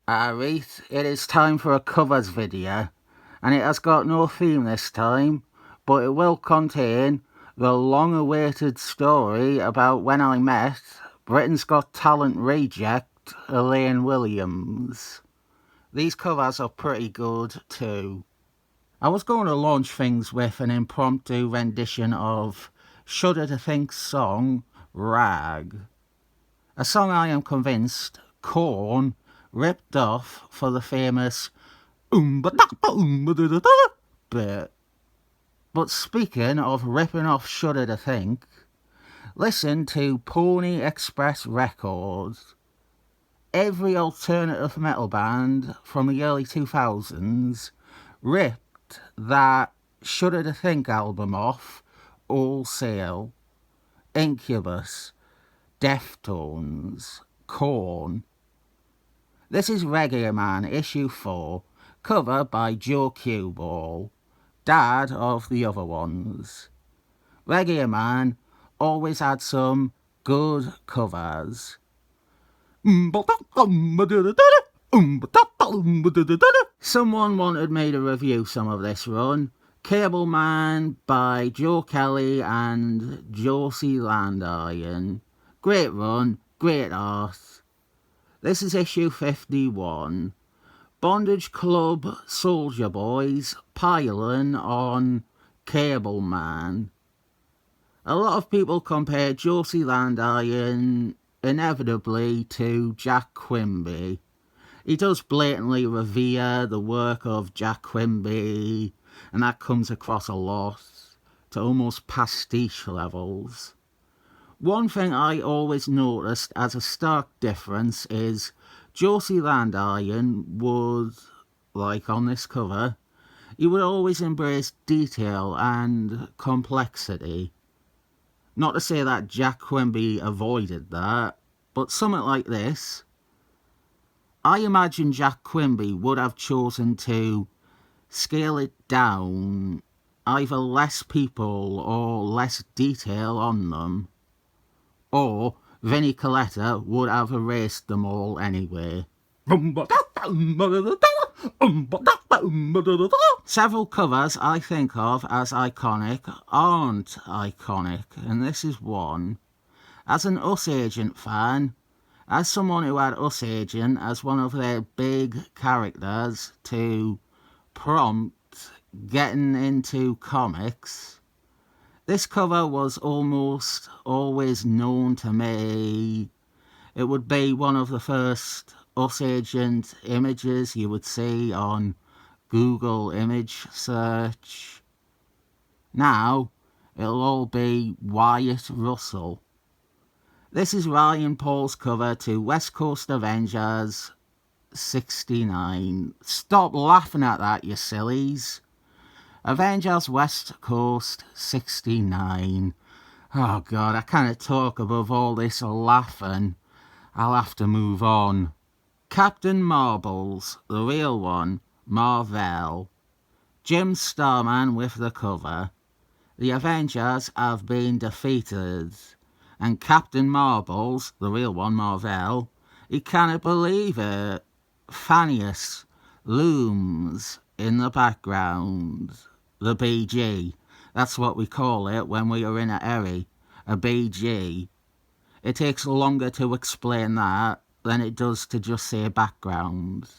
Alright, it is time for a covers video, and it has got no theme this time, but it will contain the long-awaited story about when I met Britain's Got Talent reject Elaine Williams. These covers are pretty good too. I was going to launch things with an impromptu rendition of Shudder to Think's song, Rag. A song I am convinced Korn ripped off for the famous bit. But speaking of ripping off Shudder to Think, listen to Pony Express Records. Every alternative metal band from the early 2000s ripped that Shudder to Think album off wholesale. Incubus, Deftones, Korn. This is Reggae Man, issue 4, cover by Joe Kubert, dad of the other ones. Reggae Man always had some good covers. Someone wanted me to review some of this run. Cable Man by Joe Kelly and Josie Landiron. Great run, great art. This is issue 51. Bondage Club Soldier Boys piling on Cable Man. A lot of people compare Josie Landiron inevitably to Jack Quimby. He does blatantly revere the work of Jack Quimby, and that comes across a lot, to almost pastiche levels. One thing I always noticed as a stark difference is Josie Landiron would, like on this cover, he would always embrace detail and complexity. Not to say that Jack Quimby avoided that, but something like this. I imagine Jack Quimby would have chosen to scale it down, either less people or less detail on them. Or Vinnie Coletta would have erased them all anyway. Several covers I think of as iconic aren't iconic, and this is one. As an U.S.Agent fan, as someone who had U.S.Agent as one of their big characters to prompt getting into comics, this cover was almost always known to me. It would be one of the first U.S.Agent images you would see on Google image search. Now, it'll all be Wyatt Russell. This is Ryan Paul's cover to West Coast Avengers 69. Stop laughing at that, you sillies. Avengers West Coast 69. Oh God, I can't talk above all this laughing. I'll have to move on. Captain Marbles, the real one, Mar-Vell. Jim Starman with the cover. The Avengers have been defeated. And Captain Marbles, the real one, Mar-Vell, he cannot believe it. Thanius looms in the background. The BG. That's what we call it when we are in a hurry. A BG. It takes longer to explain that than it does to just say background.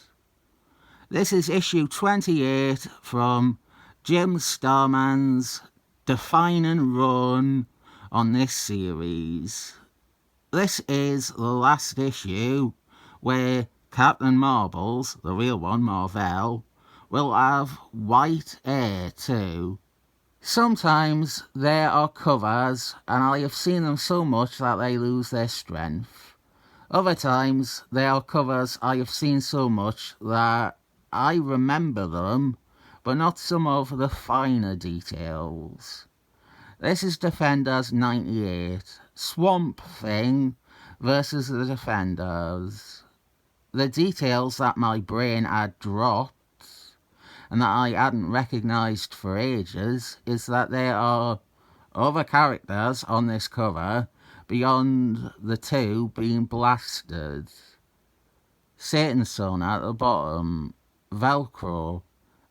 This is issue 28 from Jim Starman's defining run on this series. This is the last issue where Captain Marbles, the real one, Mar-Vell, will have white hair too. Sometimes there are covers, and I have seen them so much that they lose their strength. Other times there are covers I have seen so much that I remember them, but not some of the finer details. This is Defenders 98, Swamp Thing versus the Defenders. The details that my brain had dropped and that I hadn't recognised for ages is that there are other characters on this cover beyond the two being blasted. Satan's Son at the bottom, Velcro,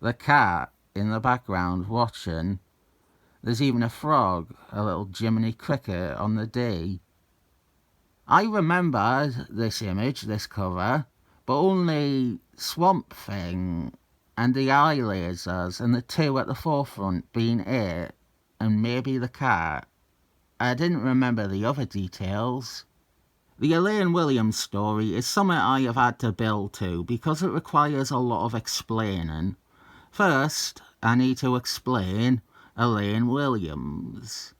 the cat in the background watching. There's even a frog, a little Jiminy Cricket on the D. I remembered this image, this cover, but only Swamp Thing and the eye lasers and the two at the forefront being it, and maybe the cat. I didn't remember the other details. The Elaine Williams story is something I have had to build to because it requires a lot of explaining. First, I need to explain Elaine Williams.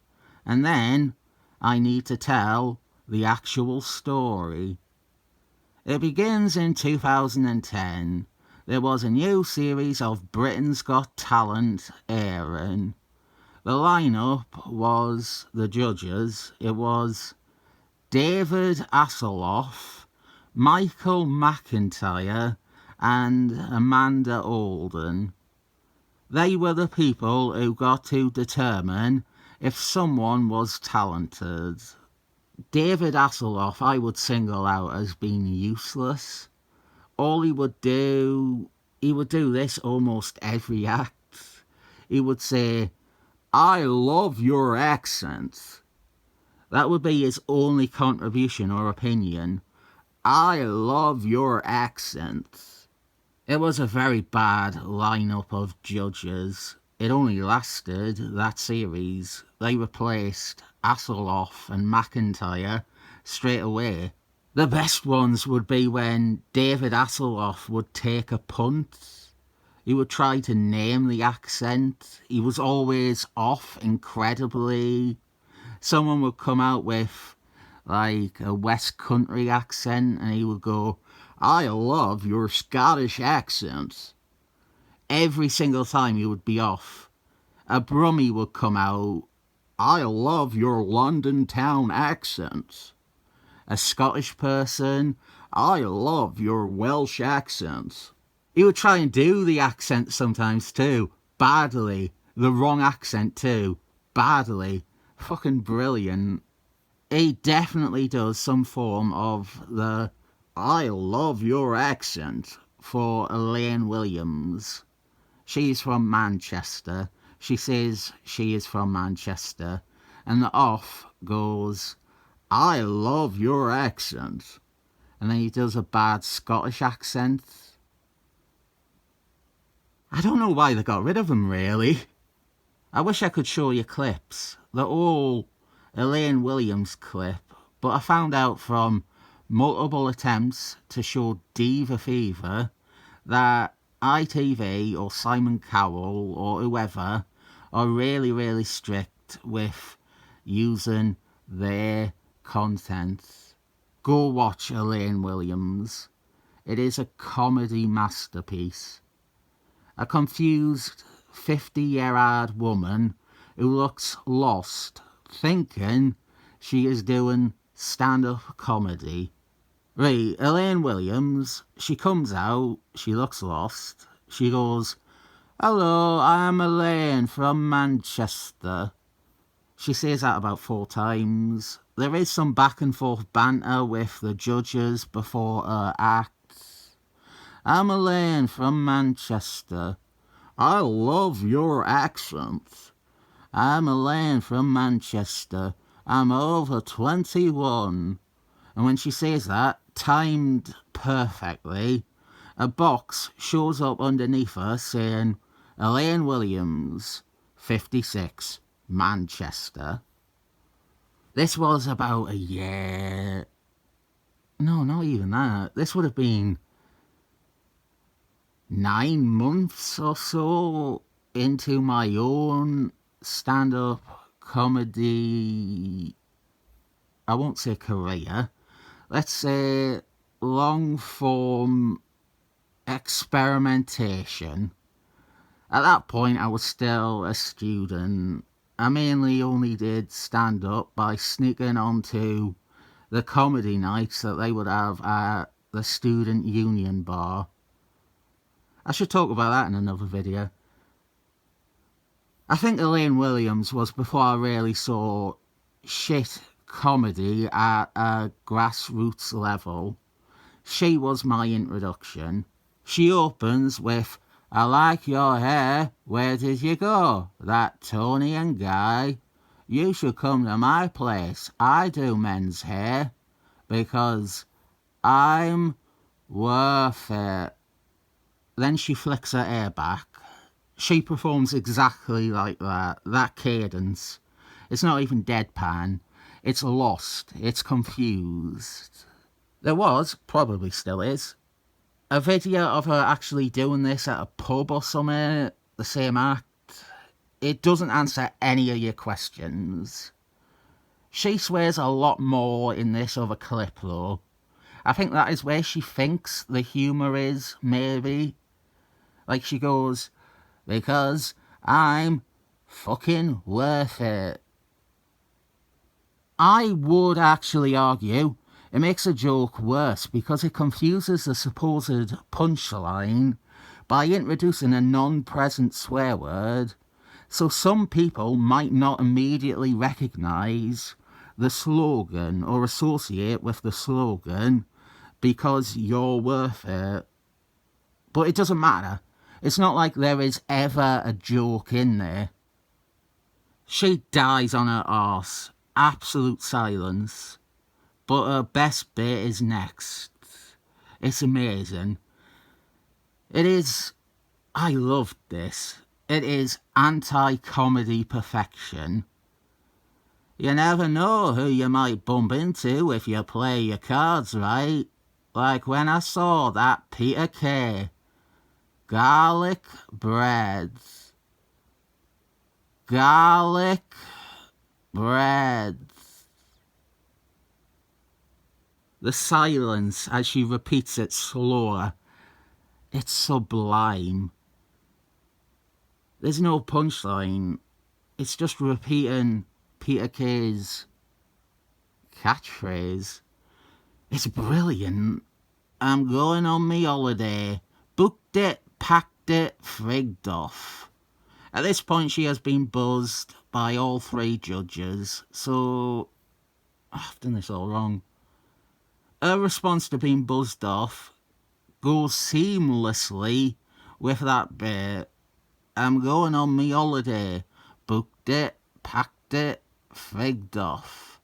And then, I need to tell the actual story. It begins in 2010. There was a new series of Britain's Got Talent airing. The lineup was the judges. It was David Hasselhoff, Michael McIntyre, and Amanda Alden. They were the people who got to determine if someone was talented. David Hasselhoff I would single out as being useless. All he would do this almost every act. He would say, "I love your accent." That would be his only contribution or opinion. "I love your accent." It was a very bad lineup of judges. It only lasted that series. They replaced Hasselhoff and McIntyre straight away. The best ones would be when David Hasselhoff would take a punt. He would try to name the accent. He was always off incredibly. Someone would come out with like a West Country accent and he would go, "I love your Scottish accent." Every single time he would be off. A Brummie would come out, "I love your London town accent." A Scottish person, "I love your Welsh accent." He would try and do the accent sometimes too, badly. The wrong accent too, badly. Fucking brilliant. He definitely does some form of the "I love your accent" for Elaine Williams. She's from Manchester. She says she is from Manchester. And the off goes, "I love your accent." And then he does a bad Scottish accent. I don't know why they got rid of him, really. I wish I could show you clips. They're all Elaine Williams clip, but I found out from multiple attempts to show Diva Fever that ITV or Simon Cowell or whoever are really, really strict with using their content. Go watch Elaine Williams. It is a comedy masterpiece. A confused 50-year-old woman who looks lost, thinking she is doing stand-up comedy. Right, Elaine Williams, she comes out, she looks lost, she goes, "Hello, I'm Elaine from Manchester." She says that about 4 times. There is some back and forth banter with the judges before her act. "I'm Elaine from Manchester. I love your accent. I'm Elaine from Manchester. I'm over 21. And when she says that, timed perfectly, a box shows up underneath her saying, "Elaine Williams, 56, Manchester." This was about a year. No, not even that. This would have been 9 months or so into my own stand-up comedy, I won't say career, let's say long-form experimentation. At that point I was still a student. I mainly only did stand-up by sneaking onto the comedy nights that they would have at the student union bar. I should talk about that in another video. I think Elaine Williams was before I really saw shit comedy at a grassroots level. She was my introduction. She opens with, "I like your hair, where did you go? That Tony and Guy. You should come to my place, I do men's hair, because I'm worth it." Then she flicks her hair back. She performs exactly like that cadence. It's not even deadpan. It's lost. It's confused. There was, probably still is, a video of her actually doing this at a pub or something, the same act. It doesn't answer any of your questions. She swears a lot more in this other clip though. I think that is where she thinks the humour is, maybe. Like she goes, "Because I'm fucking worth it." I would actually argue it makes a joke worse because it confuses the supposed punchline by introducing a non-present swear word, so some people might not immediately recognise the slogan or associate with the slogan "because you're worth it." But it doesn't matter. It's not like there is ever a joke in there. She dies on her arse. Absolute silence. But her best bit is next. It's amazing. It is... I loved this. It is anti-comedy perfection. You never know who you might bump into if you play your cards right. Like when I saw that Peter Kay. Garlic bread. Garlic bread. The silence as she repeats it slower. It's sublime. There's no punchline. It's just repeating Peter Kay's catchphrase. It's brilliant. I'm going on me holiday. Booked it, packed it, frigged off. At this point she has been buzzed by all three judges, so... I've done this all wrong. Her response to being buzzed off goes seamlessly with that bit. I'm going on me holiday. Booked it, packed it, frigged off.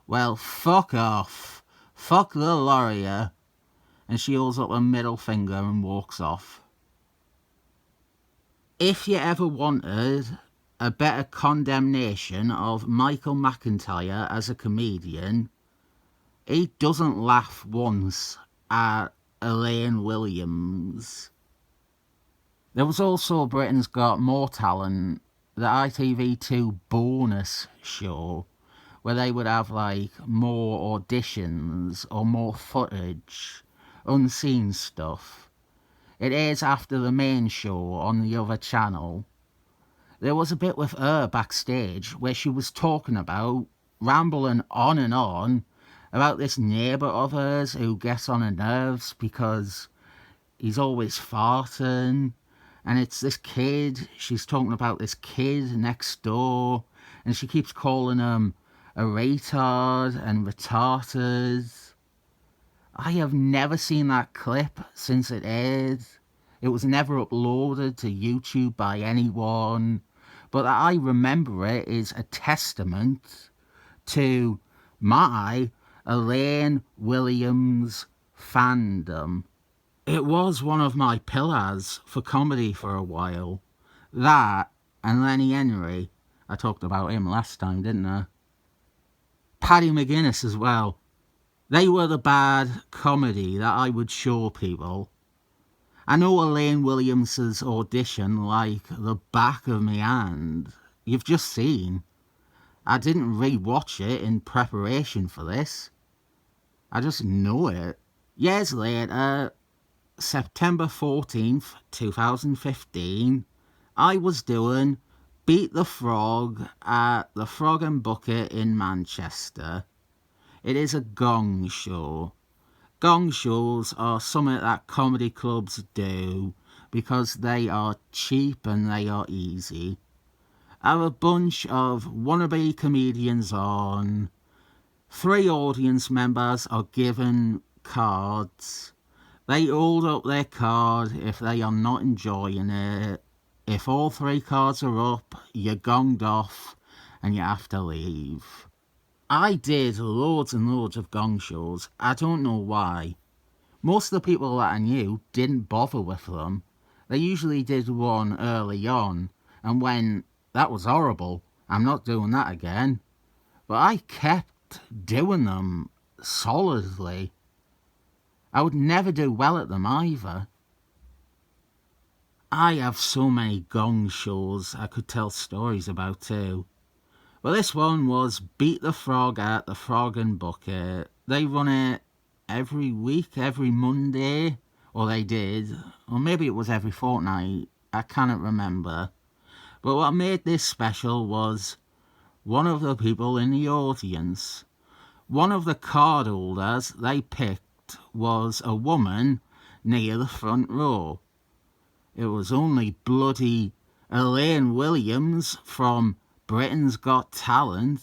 Well, fuck off. Fuck the lawyer. And she holds up her middle finger and walks off. If you ever wanted a better condemnation of Michael McIntyre as a comedian, he doesn't laugh once at Elaine Williams. There was also Britain's Got More Talent, the ITV2 bonus show, where they would have like more auditions or more footage, unseen stuff. It airs after the main show on the other channel. There was a bit with her backstage where she was talking about, rambling on and on, about this neighbour of hers who gets on her nerves because he's always farting. And it's this kid, she's talking about this kid next door, and she keeps calling him a retard and retarded. I have never seen that clip since it aired. It was never uploaded to YouTube by anyone, but that I remember it is a testament to my Elaine Williams fandom. It was one of my pillars for comedy for a while. That and Lenny Henry. I talked about him last time, didn't I? Paddy McGuinness as well. They were the bad comedy that I would show people. I know Elaine Williams's audition like the back of my hand. You've just seen. I didn't re-watch it in preparation for this. I just know it. Years later, September 14th, 2015, I was doing Beat the Frog at the Frog and Bucket in Manchester. It is a gong show. Gong shows are something that comedy clubs do because they are cheap and they are easy. I have a bunch of wannabe comedians on. 3 audience members are given cards. They hold up their card if they are not enjoying it. If all 3 cards are up, you're gonged off and you have to leave. I did loads and loads of gong shows. I don't know why. Most of the people that I knew didn't bother with them. They usually did one early on, and when that was horrible, I'm not doing that again. But I kept doing them solidly. I would never do well at them either. I have so many gong shows I could tell stories about too. But this one was Beat the Frog at the Frog and Bucket. They run it every week, every Monday, or they did, or maybe it was every fortnight, I cannot remember. But what made this special was one of the people in the audience. One of the card holders they picked was a woman near the front row. It was only bloody Elaine Williams from Britain's Got Talent.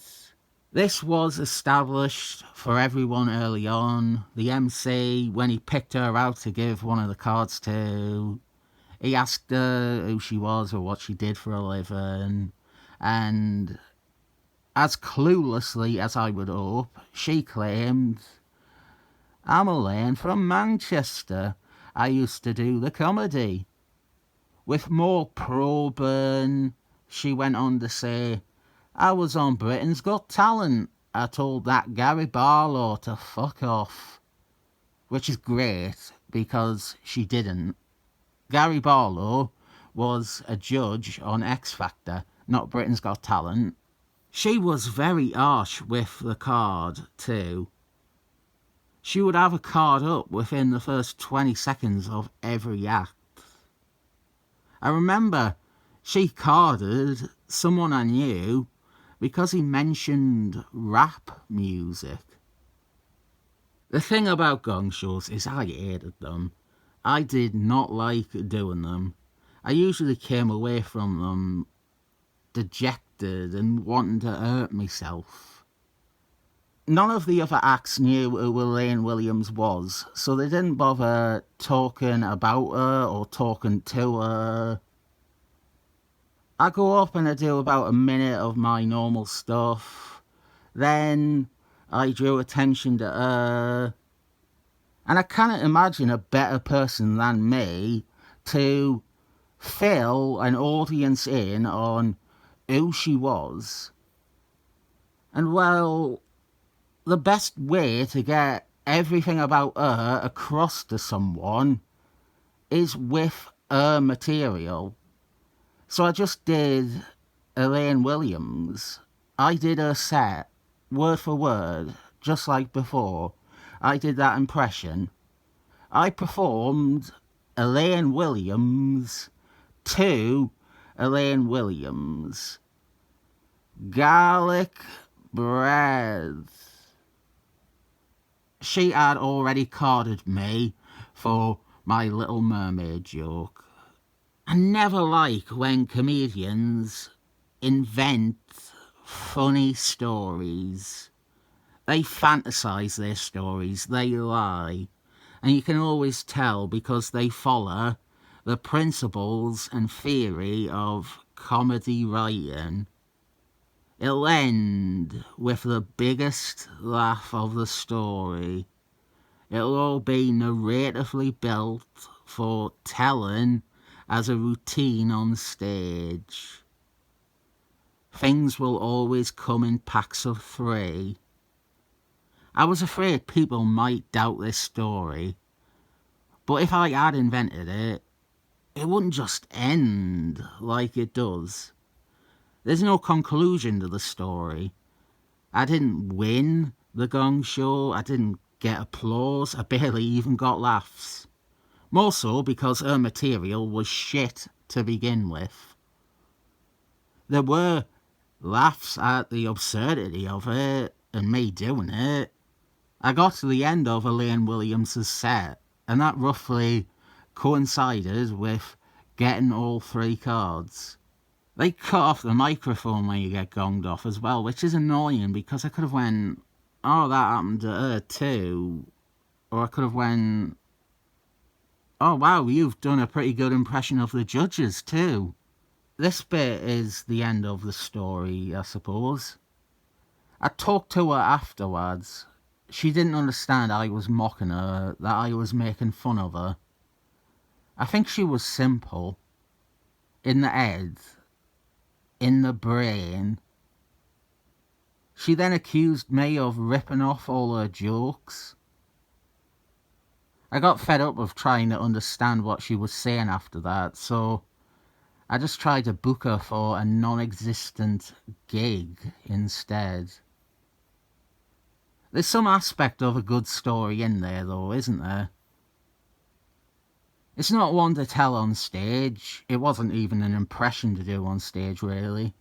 This was established for everyone early on. The MC, when he picked her out to give one of the cards to, he asked her who she was or what she did for a living, and as cluelessly as I would hope, she claimed, "I'm Elaine from Manchester. I used to do the comedy." With more probing, she went on to say, "I was on Britain's Got Talent. I told that Gary Barlow to fuck off." Which is great, because she didn't. Gary Barlow was a judge on X Factor, not Britain's Got Talent. She was very harsh with the card, too. She would have a card up within the first 20 seconds of every act. I remember she carded someone I knew because he mentioned rap music. The thing about gong shows is I hated them. I did not like doing them. I usually came away from them dejected and wanting to hurt myself. None of the other acts knew who Elaine Williams was, so they didn't bother talking about her or talking to her. I go up and I do about a minute of my normal stuff. Then I drew attention to her. And I cannot imagine a better person than me to fill an audience in on who she was. And well, the best way to get everything about her across to someone is with her material. So I just did Elaine Williams. I did her set, word for word, just like before. I did that impression. I performed Elaine Williams to Elaine Williams. Garlic bread. She had already carded me for my Little Mermaid joke. I never like when comedians invent funny stories. They fantasize their stories, they lie, and you can always tell because they follow the principles and theory of comedy writing. It'll end with the biggest laugh of the story. It'll all be narratively built for telling as a routine on stage. Things will always come in packs of 3. I was afraid people might doubt this story, but if I had invented it, it wouldn't just end like it does. There's no conclusion to the story. I didn't win the gong show, I didn't get applause, I barely even got laughs. More so because her material was shit to begin with. There were laughs at the absurdity of it and me doing it. I got to the end of Elaine Williams' set, and that roughly coincided with getting all 3 cards. They cut off the microphone when you get gonged off as well, which is annoying because I could have went, "Oh, that happened to her too," Or I could have went, oh wow, you've done a pretty good impression of the judges too. This bit is the end of the story, I suppose. I talked to her afterwards. She didn't understand I was mocking her, that I was making fun of her. I think she was simple. In the head. In the brain. She then accused me of ripping off all her jokes. I got fed up of trying to understand what she was saying after that, so I just tried to book her for a non-existent gig instead. There's some aspect of a good story in there though, isn't there? It's not one to tell on stage. It wasn't even an impression to do on stage, really.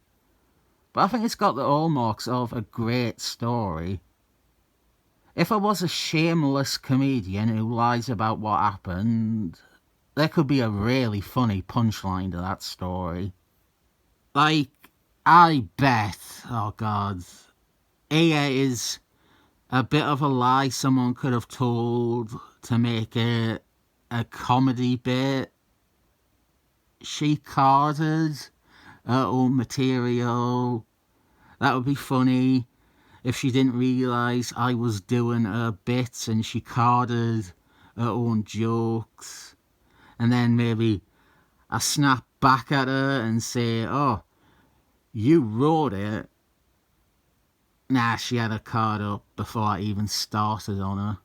But I think it's got the hallmarks of a great story. If I was a shameless comedian who lies about what happened, there could be a really funny punchline to that story. Like, I bet, oh god, here is a bit of a lie someone could have told to make it a comedy bit. She carded her own material. That would be funny if she didn't realise I was doing her bits and she carded her own jokes. And then maybe I snap back at her and say, oh, you wrote it. Nah, she had her card up before I even started on her.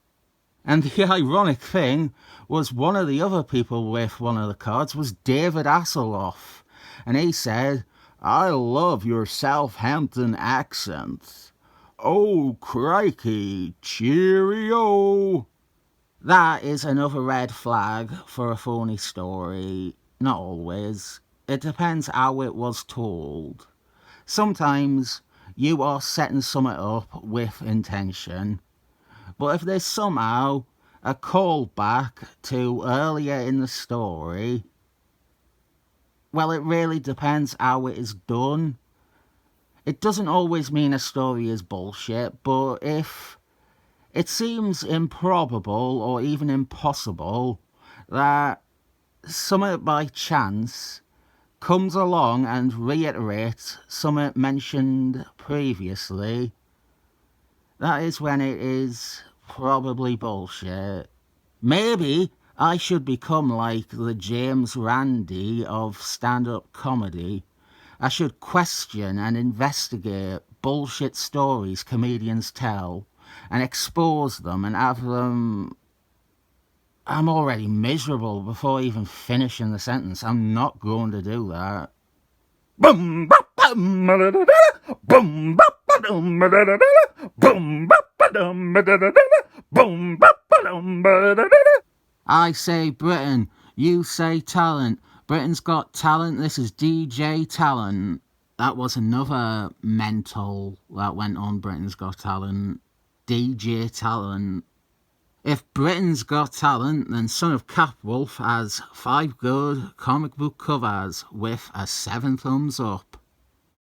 And the ironic thing was one of the other people with one of the cards was David Hasselhoff. And he said, I love your Southampton accent. Oh, crikey, cheerio. That is another red flag for a phony story. Not always. It depends how it was told. Sometimes you are setting something up with intention. But if there's somehow a callback to earlier in the story, well, it really depends how it is done. It doesn't always mean a story is bullshit, but if it seems improbable or even impossible that something by chance comes along and reiterates something mentioned previously, that is when it is probably bullshit. Maybe I should become like the James Randi of stand-up comedy. I should question and investigate bullshit stories comedians tell and expose them and have them... I'm already miserable before even finishing the sentence. I'm not going to do that. Boom, bop, bum, boom, bop, boom, boom, boom, boom. I say Britain, you say talent. Britain's Got Talent, this is DJ Talent. That was another mental that went on Britain's Got Talent. DJ Talent. If Britain's Got Talent, then Son of Capwolf has 5 good comic book covers with a 7 thumbs up.